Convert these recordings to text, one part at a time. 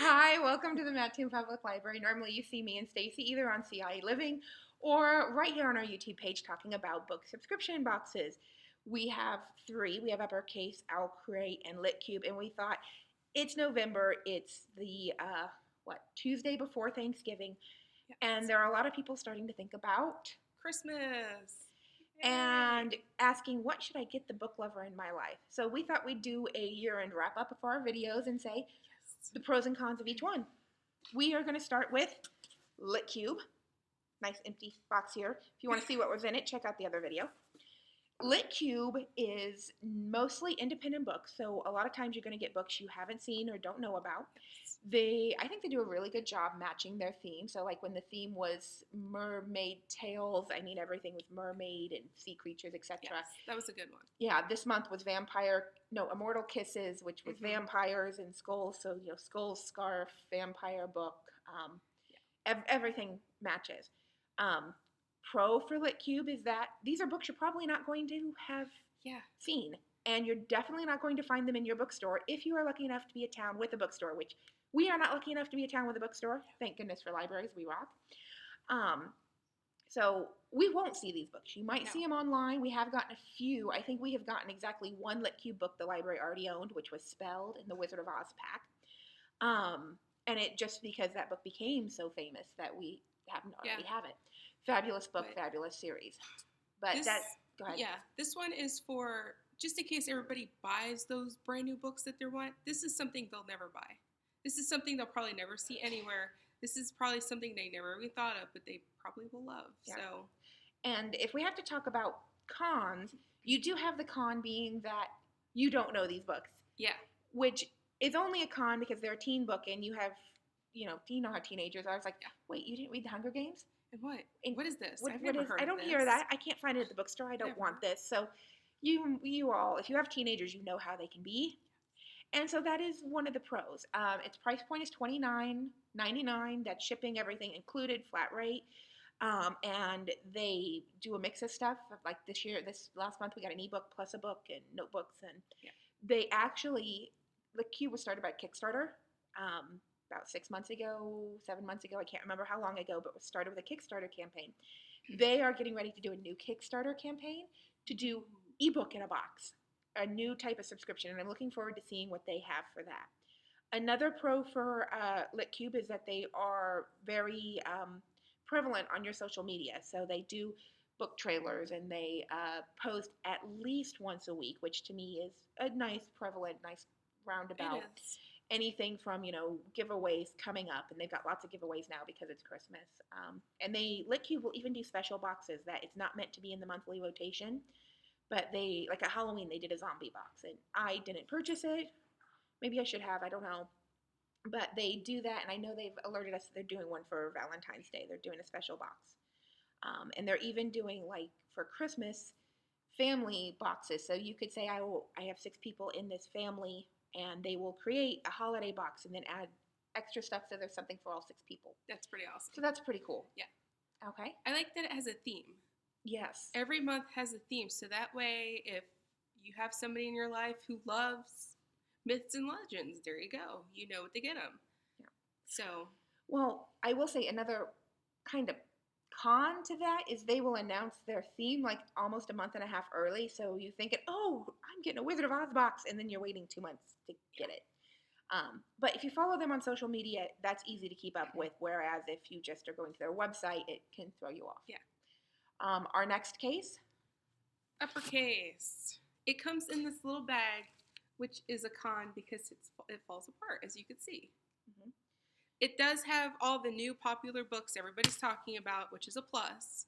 Hi, welcome to the Mattoon Public Library. Normally you see me and Stacy either on CIE Living or right here on our YouTube page talking about book subscription boxes. We have three. We have Uppercase, Owl Crate, and Lit Cube, and we thought it's November. It's the Tuesday before Thanksgiving, Yes. and there are a lot of people starting to think about Christmas. and asking what should I get the book lover in my life. So we thought we'd do a year-end wrap-up of our videos and say Yes. the pros and cons of each one. We are going to start with Lit Cube. Nice empty box here. If you want to see what was in it, check out the other video. Lit Cube is mostly independent books, so a lot of times you're going to get books you haven't seen or don't know about. I think they do a really good job matching their theme. So like when the theme was mermaid tales, I mean everything was mermaid and sea creatures, etc. Yes, that was a good one. Yeah, this month was Immortal Kisses, which was vampires and skulls. So skulls, scarf, vampire book, everything matches. Pro for Lit Cube is that these are books you're probably not going to have seen, and you're definitely not going to find them in your bookstore if you are lucky enough to be a town with a bookstore, which we are not lucky enough to be a town with a bookstore. Thank goodness for libraries, we rock. So we won't see these books. You might see them online. We have gotten a few. I think we have gotten exactly one Lit Cube book the library already owned, which was Spelled in the Wizard of Oz pack. And it just because that book became so famous that we haven't already have it. Fabulous book, fabulous series. But go ahead. Yeah, this one is for, just in case everybody buys those brand new books that they want, this is something they'll never buy. This is something they'll probably never see anywhere. This is probably something they never even thought of, but they probably will love. Yeah. So, and if we have to talk about cons, you do have the con being that you don't know these books. Yeah. Which is only a con because they're a teen book and you have, you know how teenagers are. It's like, wait, you didn't read The Hunger Games? And what? And what is this? I've never heard of this. I don't hear that. I can't find it at the bookstore. I don't want this. So you all, if you have teenagers, you know how they can be. And so that is one of the pros. Its price point is $29.99. That's shipping, everything included, flat rate. And they do a mix of stuff. Like this last month, we got an ebook plus a book and notebooks. And they actually, the Cube was started by Kickstarter about 7 months ago. I can't remember how long ago, but was started with a Kickstarter campaign. They are getting ready to do a new Kickstarter campaign to do ebook in a box, a new type of subscription, and I'm looking forward to seeing what they have for that. Another pro for Lit Cube is that they are very prevalent on your social media. So they do book trailers and they post at least once a week, which to me is a nice roundabout. It is. Anything from, giveaways coming up, and they've got lots of giveaways now because it's Christmas. And Lit Cube will even do special boxes that it's not meant to be in the monthly rotation, but like at Halloween, they did a zombie box, and I didn't purchase it. Maybe I should have, I don't know. But they do that, and I know they've alerted us that they're doing one for Valentine's Day. They're doing a special box. And they're even doing, like, for Christmas, family boxes. So you could say, I have 6 people in this family, and they will create a holiday box and then add extra stuff so there's something for all 6 people. That's pretty awesome. So that's pretty cool. Yeah. Okay. I like that it has a theme. Yes. Every month has a theme, so that way if you have somebody in your life who loves myths and legends, there you go. You know what to get them. Yeah. So. Well, I will say another kind of con to that is they will announce their theme like almost a month and a half early. So you think, I'm getting a Wizard of Oz box, and then you're waiting 2 months to get it. But if you follow them on social media, that's easy to keep up with. Whereas if you just are going to their website, it can throw you off. Yeah. Our next case? Uppercase. It comes in this little bag, which is a con because it falls apart, as you can see. Mm-hmm. It does have all the new popular books everybody's talking about, which is a plus.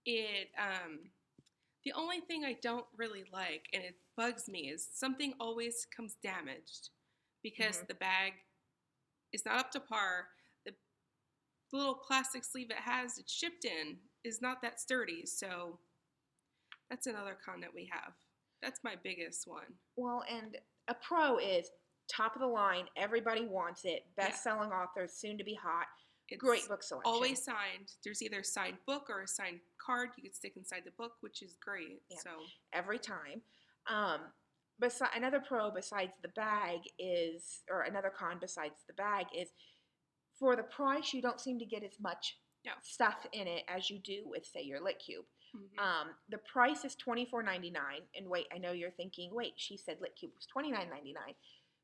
The only thing I don't really like, and it bugs me, is something always comes damaged because the bag is not up to par. The little plastic sleeve it has, it's shipped in, is not that sturdy. So that's another con that we have. That's my biggest one. Well, and a pro is top of the line. Everybody wants it. Best-selling authors, soon to be hot. It's great book selection. Always signed. There's either a signed book or a signed card you could stick inside the book, which is great. Yeah. So every time. Another pro besides the bag is, or another con besides the bag is, for the price, you don't seem to get as much No. stuff in it as you do with, say, your Lit Cube. Mm-hmm. The price is $24.99, and wait, I know you're thinking, wait, she said Lit Cube was $29.99,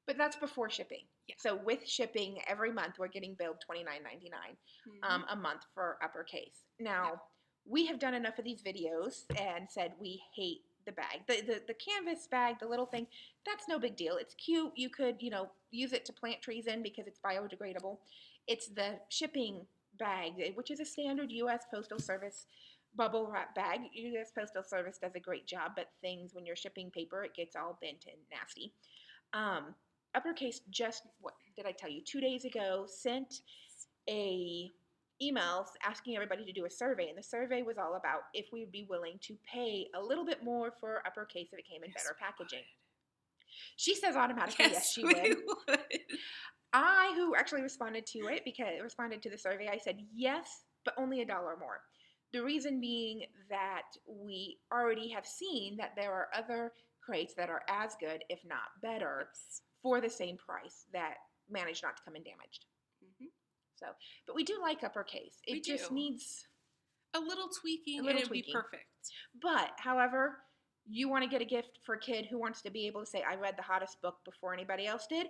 but that's before shipping. Yeah. So with shipping, every month we're getting billed $29.99 a month for Uppercase. Now, we have done enough of these videos and said we hate the bag. The canvas bag, the little thing, that's no big deal. It's cute. You could, use it to plant trees in because it's biodegradable. It's the shipping bag, which is a standard U.S. Postal Service bubble wrap bag. U.S. Postal Service does a great job, but things, when you're shipping paper, it gets all bent and nasty. Uppercase just, what did I tell you, 2 days ago sent a emails asking everybody to do a survey, and the survey was all about if we would be willing to pay a little bit more for Uppercase if it came in better packaging. She says automatically yes, she would. I, who actually responded to the survey, I said yes, but only $1 more. The reason being that we already have seen that there are other crates that are as good, if not better, for the same price that manage not to come in damaged. Mm-hmm. So, but we do like Uppercase. It just needs a little tweaking, and it'd be perfect. But, however, you want to get a gift for a kid who wants to be able to say, I read the hottest book before anybody else did,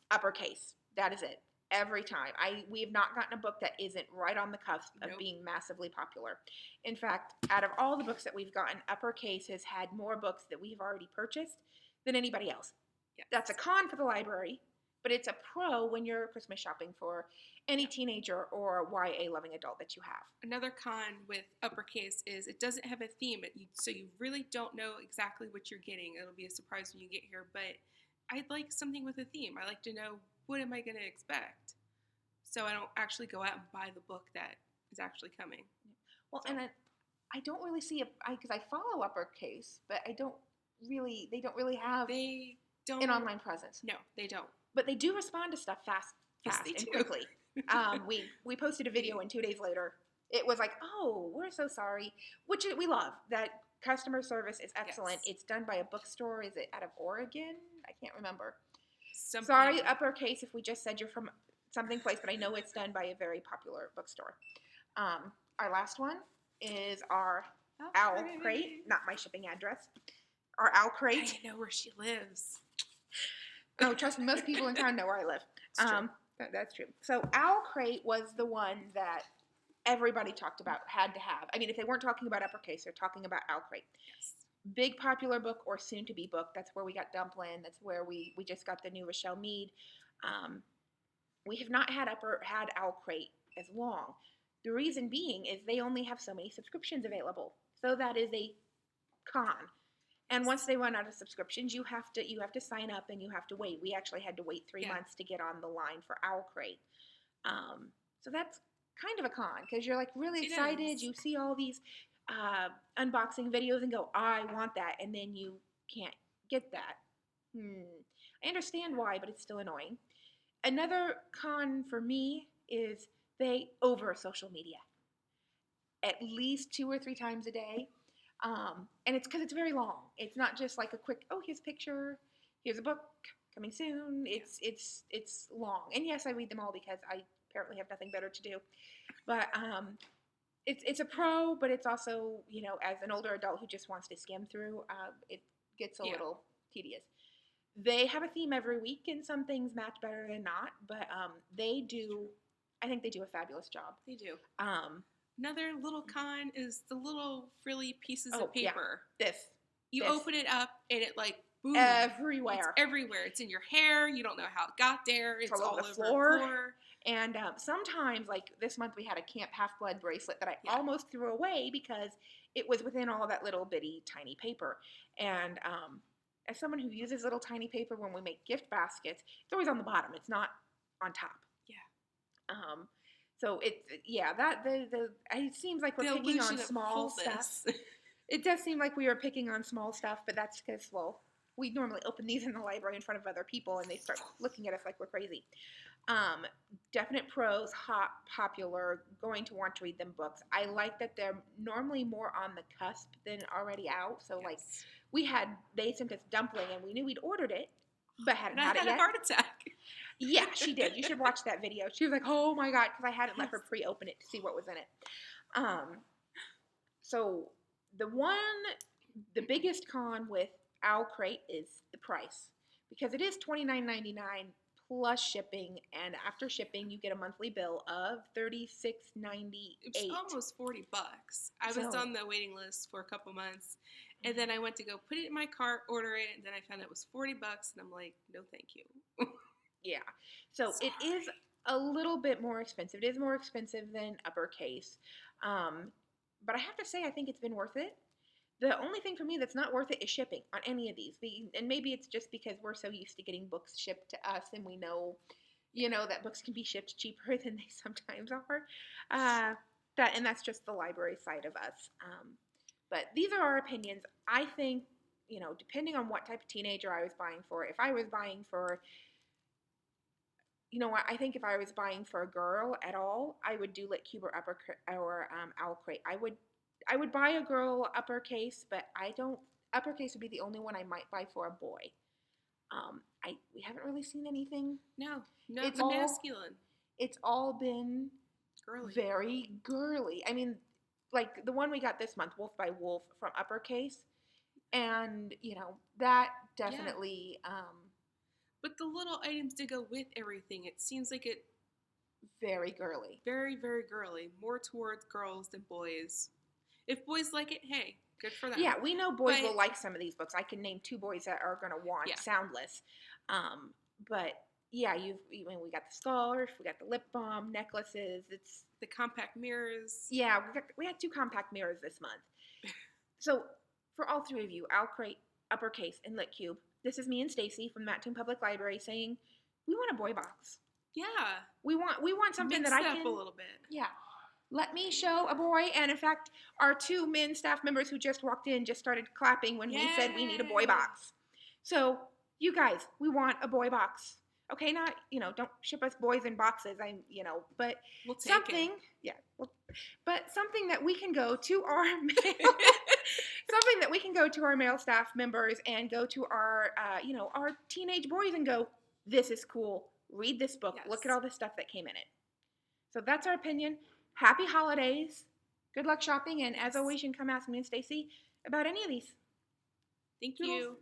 Uppercase. That is it. Every time. We have not gotten a book that isn't right on the cusp of being massively popular. In fact, out of all the books that we've gotten, Uppercase has had more books that we've already purchased than anybody else. Yes. That's a con for the library, but it's a pro when you're Christmas shopping for any teenager or YA-loving adult that you have. Another con with Uppercase is it doesn't have a theme, so you really don't know exactly what you're getting. It'll be a surprise when you get here, but I'd like something with a theme. I like to know, what am I going to expect? So I don't actually go out and buy the book that is actually coming. Well, so. And I don't really see because I follow Uppercase, but they don't really have an online presence. No, they don't. But they do respond to stuff fast and quickly. We posted a video, and 2 days later, it was like, oh, we're so sorry, which we love. That customer service is excellent. Yes. It's done by a bookstore. Is it out of Oregon? I can't remember. Sorry, Uppercase, if we just said you're from something place, but I know it's done by a very popular bookstore. Our last one is our owl crate, not my shipping address. Our owl crate. I know where she lives. No, trust me, most people in town know where I live. That's true. So owl crate was the one that everybody talked about, had to have. I mean, if they weren't talking about Uppercase, they're talking about owl crate. Yes. Big popular book, or soon to be book. That's where we got Dumplin'. That's where we just got the new Rochelle Mead. We have not had Owl Crate as long. The reason being is they only have so many subscriptions available. So that is a con. And once they run out of subscriptions, you have to sign up and you have to wait. We actually had to wait 3 months to get on the line for Owl Crate. So that's kind of a con because you're like really excited. You see all these unboxing videos and go, I want that, and then you can't get that. I understand why, but it's still annoying. Another con for me is they over social media at least 2 or 3 times a day, and it's because it's very long. It's not just like a quick, oh, here's a picture, here's a book coming soon. It's long, and yes, I read them all because I apparently have nothing better to do, but It's a pro, but it's also, as an older adult who just wants to skim through, it gets a little tedious. They have a theme every week, and some things match better than not, but I think they do a fabulous job. They do. Another little con is the little frilly pieces of paper. Yeah. You open it up, and it boom. Everywhere. It's everywhere. It's in your hair. You don't know how it got there. It's all over the floor. And sometimes, like this month, we had a Camp Half-Blood bracelet that I almost threw away because it was within all that little bitty tiny paper. And as someone who uses little tiny paper when we make gift baskets, it's always on the bottom. It's not on top. Yeah. So it seems like we're picking on small stuff. It does seem like we are picking on small stuff, but that's because, we normally open these in the library in front of other people, and they start looking at us like we're crazy. Definite pros, hot, popular, going to want to read them books. I like that they're normally more on the cusp than already out. So they sent us dumpling, and we knew we'd ordered it, but hadn't And I had it had yet. a heart attack. Yeah, she did. You should watch that video. She was like, "Oh my god," because I hadn't let her Yes. pre-open it to see what was in it. So the biggest con with Owl Crate is the price, because it is $29.99 plus shipping, and after shipping you get a monthly bill of $36.98. It's almost $40. I was on the waiting list for a couple months, and then I went to go put it in my cart, order it, and then I found it was $40, and I'm like, no, thank you. Yeah. So it is a little bit more expensive. It is more expensive than Uppercase. But I have to say, I think it's been worth it. The only thing for me that's not worth it is shipping on any of these. And maybe it's just because we're so used to getting books shipped to us, and we know, that books can be shipped cheaper than they sometimes are. And that's just the library side of us. But these are our opinions. I think, depending on what type of teenager I was buying for, if I was buying for, I think if I was buying for a girl at all, I would do Lit Cube or Owl Crate. I would buy a girl Uppercase, but Uppercase would be the only one I might buy for a boy. We haven't really seen anything. No, It's the masculine. It's all been girly, very girly. I mean, like the one we got this month, Wolf by Wolf from Uppercase, and that definitely. Yeah. But the little items to go with everything, it seems like it. Very girly. Very, very girly. More towards girls than boys. If boys like it, hey, good for them. Yeah, we know boys will like some of these books. I can name 2 boys that are going to want Soundless. But yeah, we got the scarf, we got the lip balm, necklaces. It's the compact mirrors. Yeah, we had 2 compact mirrors this month. So for all 3 of you, Owl Crate, Uppercase, and Lit Cube, this is me and Stacy from Mattoon Public Library saying we want a boy box. Yeah. We want something Mix that I it can up a little bit. Yeah. Let me show a boy. And in fact, our 2 men staff members who just walked in just started clapping when we said we need a boy box. So you guys, we want a boy box. Okay, not, don't ship us boys in boxes. But we'll take something, it. Yeah, but something that we can go to our male staff members and go to our, our teenage boys and go, this is cool. Read this book. Yes. Look at all the stuff that came in it. So that's our opinion. Happy holidays. Good luck shopping. And as always, you can come ask me and Stacy about any of these. Thank Toodles. you.